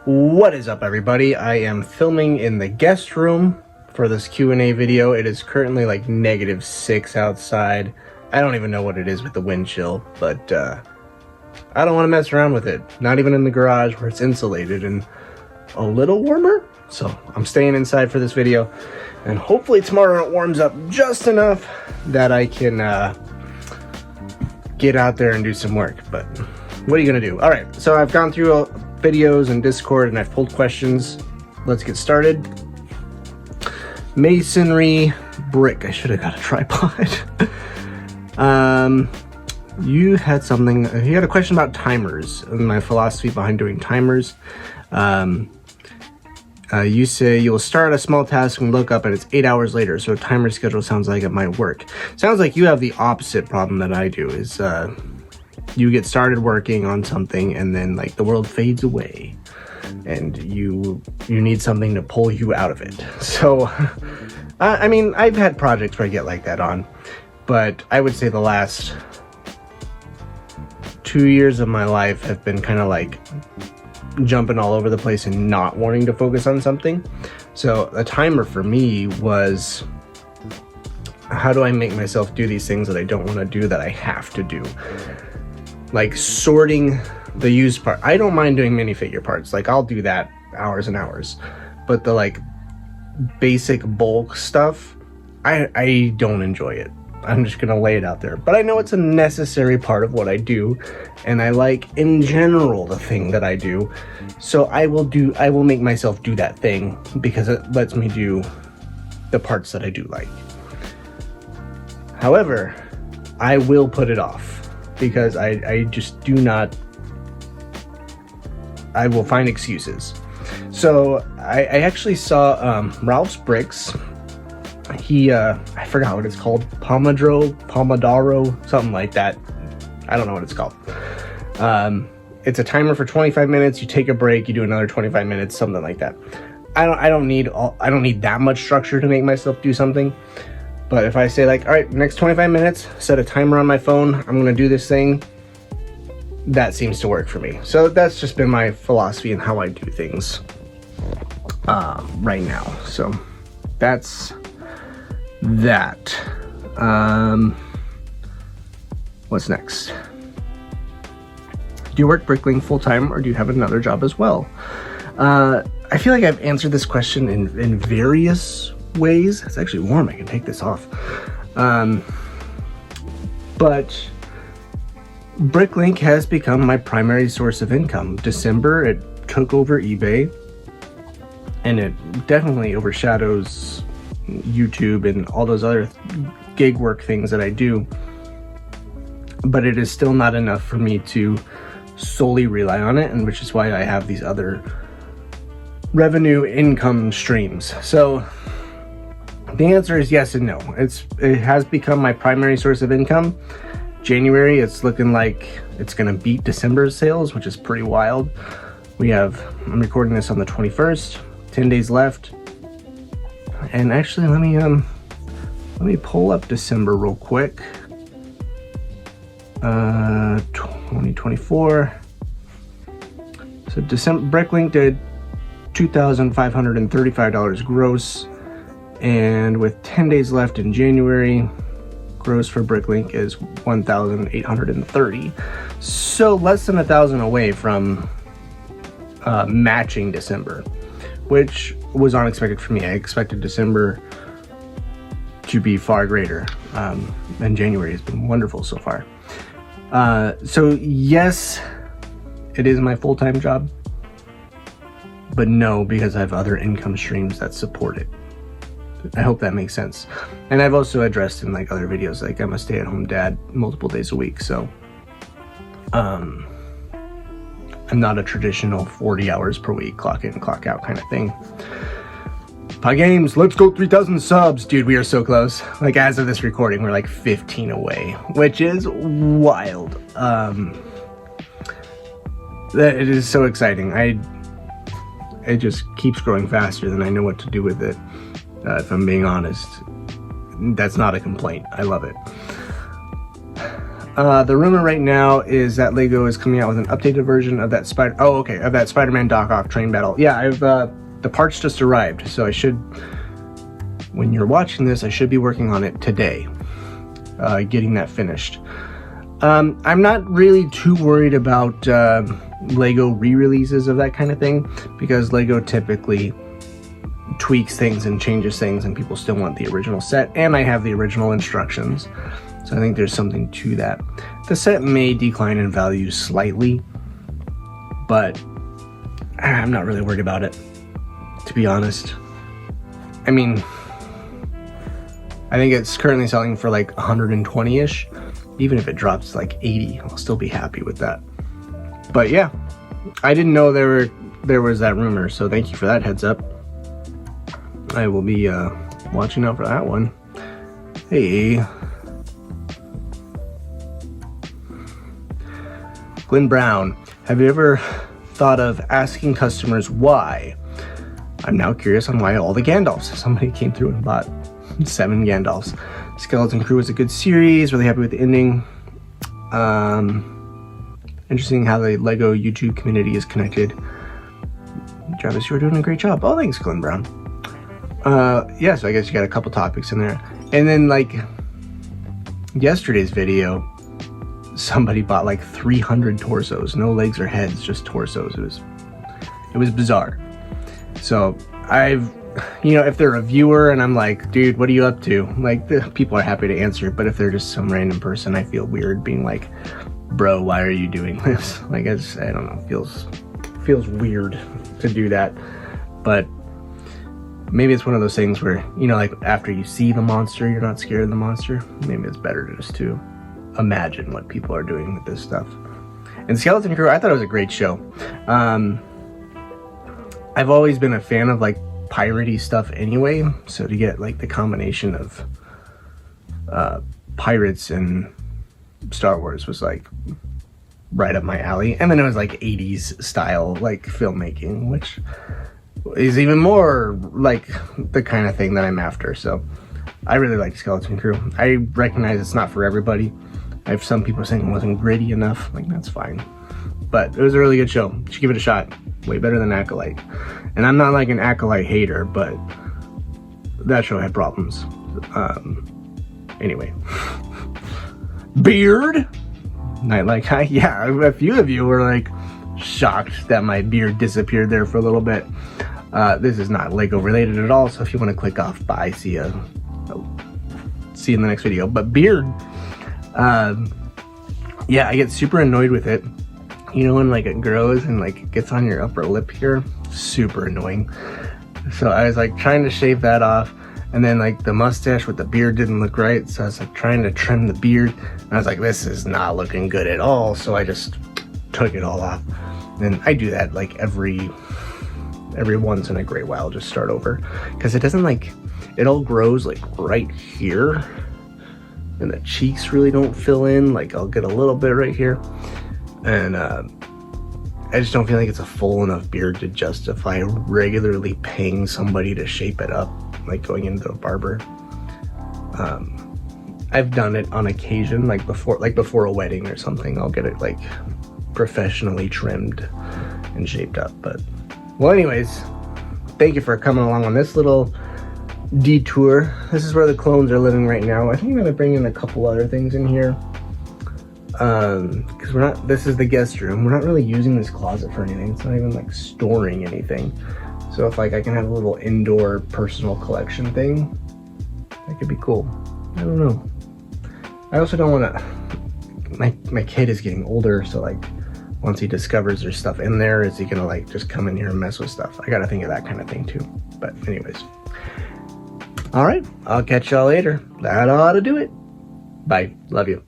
What is up, everybody? I am filming in the guest room for this Q&A video. It is currently like -6 outside. I don't even know what it is with the wind chill, but I don't want to mess around with it. Not even in the garage where it's insulated and a little warmer. So I'm staying inside for this video, and hopefully tomorrow it warms up just enough that I can get out there and do some work. But what are you gonna do? All right, so I've gone through videos and Discord and I've pulled questions. Let's get started. Masonry brick. I should have got a tripod. You had a question about timers and my philosophy behind doing timers. You say you will start a small task and look up and it's 8 hours later, so a timer schedule sounds like it might work. Sounds like you have the opposite problem that I do, is you get started working on something and then like the world fades away and you need something to pull you out of it. So I mean, I've had projects where I get like that on, but I would say the last 2 years of my life have been kind of like jumping all over the place and not wanting to focus on something. So a timer for me was, how do I make myself do these things that I don't want to do that I have to do? Like sorting the used part. I don't mind doing minifigure parts. Like I'll do that hours and hours. But the like basic bulk stuff, I don't enjoy it. I'm just gonna lay it out there. But I know it's a necessary part of what I do, and I like in general the thing that I do. So I will make myself do that thing because it lets me do the parts that I do like. However, I will put it off because I just do not, I will find excuses. So I actually saw Ralph's Bricks. He, I forgot what it's called, Pomodoro, something like that. I don't know what it's called. It's a timer for 25 minutes. You take a break, you do another 25 minutes, something like that. I don't need that much structure to make myself do something. But if I say like, all right, next 25 minutes, set a timer on my phone, I'm gonna do this thing, that seems to work for me. So that's just been my philosophy and how I do things right now. So that's that. What's next? Do you work Bricklink full-time or do you have another job as well? I feel like I've answered this question in various ways. It's actually warm, I can take this off. But Bricklink has become my primary source of income. December, it took over eBay, and it definitely overshadows YouTube and all those other gig work things that I do. But it is still not enough for me to solely rely on it, and which is why I have these other revenue income streams. So the answer is yes and no. It has become my primary source of income. January, it's looking like it's gonna beat December's sales, which is pretty wild. I'm recording this on the 21st, 10 days left. And actually, let me pull up December real quick. 2024. So December, Bricklink did $2,535 gross. And with 10 days left in January, gross for Bricklink is $1,830. So less than $1,000 away from matching December, which was unexpected for me. I expected December to be far greater, and January has been wonderful so far. So yes, it is my full-time job, but no, because I have other income streams that support it. I hope that makes sense. And I've also addressed in like other videos, like I'm a stay-at-home dad multiple days a week, so I'm not a traditional 40 hours per week, clock in, clock out kind of thing. Pie Games, let's go 3,000 subs. Dude, we are so close. Like as of this recording, we're like 15 away, which is wild. It is so exciting. It just keeps growing faster than I know what to do with it. If I'm being honest, that's not a complaint. I love it. The rumor right now is that Lego is coming out with an updated version of that Spider-Man Doc Ock train battle. Yeah, I've the parts just arrived, so I should, when you're watching this, I should be working on it today, getting that finished. I'm not really too worried about Lego re-releases of that kind of thing, because Lego typically tweaks things and changes things, and people still want the original set, and I have the original instructions, so I think there's something to that. The set may decline in value slightly, but I'm not really worried about it, to be honest. I mean, I think it's currently selling for like 120-ish. Even if it drops like 80, I'll still be happy with that. But yeah, I didn't know there was that rumor, so thank you for that heads up. I will be watching out for that one. Hey. Glenn Brown, have you ever thought of asking customers why? I'm now curious on why all the Gandalfs. Somebody came through and bought 7 Gandalfs. Skeleton Crew was a good series, really happy with the ending. Interesting how the Lego YouTube community is connected. Travis, you were doing a great job. Oh, thanks, Glenn Brown. Yeah, so I guess you got a couple topics in there. And then, like, yesterday's video, somebody bought like 300 torsos. No legs or heads, just torsos. It was bizarre. So, if they're a viewer and I'm like, dude, what are you up to? Like, the people are happy to answer, but if they're just some random person, I feel weird being like, bro, why are you doing this? Like, I don't know, feels weird to do that. But maybe it's one of those things where, like after you see the monster, you're not scared of the monster. Maybe it's better just to imagine what people are doing with this stuff. And Skeleton Crew, I thought it was a great show. I've always been a fan of like piratey stuff anyway, so to get like the combination of pirates and Star Wars was like right up my alley. And then it was like 80s style like filmmaking, which is even more like the kind of thing that I'm after. So I really like Skeleton Crew. I recognize it's not for everybody. I have some people saying it wasn't gritty enough. Like, that's fine, but it was a really good show. You should give it a shot. Way better than Acolyte. And I'm not like an Acolyte hater, but that show had problems. Anyway. Beard? Nightlight High? Yeah, a few of you were like shocked that my beard disappeared there for a little bit. This is not Lego related at all, so if you want to click off, bye, see you in the next video. But beard, yeah, I get super annoyed with it. When like it grows and like it gets on your upper lip here, super annoying. So I was like trying to shave that off, and then like the mustache with the beard didn't look right, so I was like trying to trim the beard, and I was like, this is not looking good at all, so I just took it all off. And I do that like every once in a great while, just start over, because it doesn't like, it all grows like right here, and the cheeks really don't fill in. Like I'll get a little bit right here, and I just don't feel like it's a full enough beard to justify regularly paying somebody to shape it up, like going into a barber. I've done it on occasion, like before a wedding or something. I'll get it like professionally trimmed and shaped up. But well, anyways, thank you for coming along on this little detour. This is where the clones are living right now. I think I'm gonna bring in a couple other things in here. Because this is the guest room. We're not really using this closet for anything. It's not even like storing anything. So if like I can have a little indoor personal collection thing, that could be cool. I don't know. I also don't want to, my kid is getting older, so like once he discovers there's stuff in there, is he gonna like just come in here and mess with stuff? I gotta think of that kind of thing too. But anyways. All right, I'll catch y'all later. That ought to do it. Bye. Love you.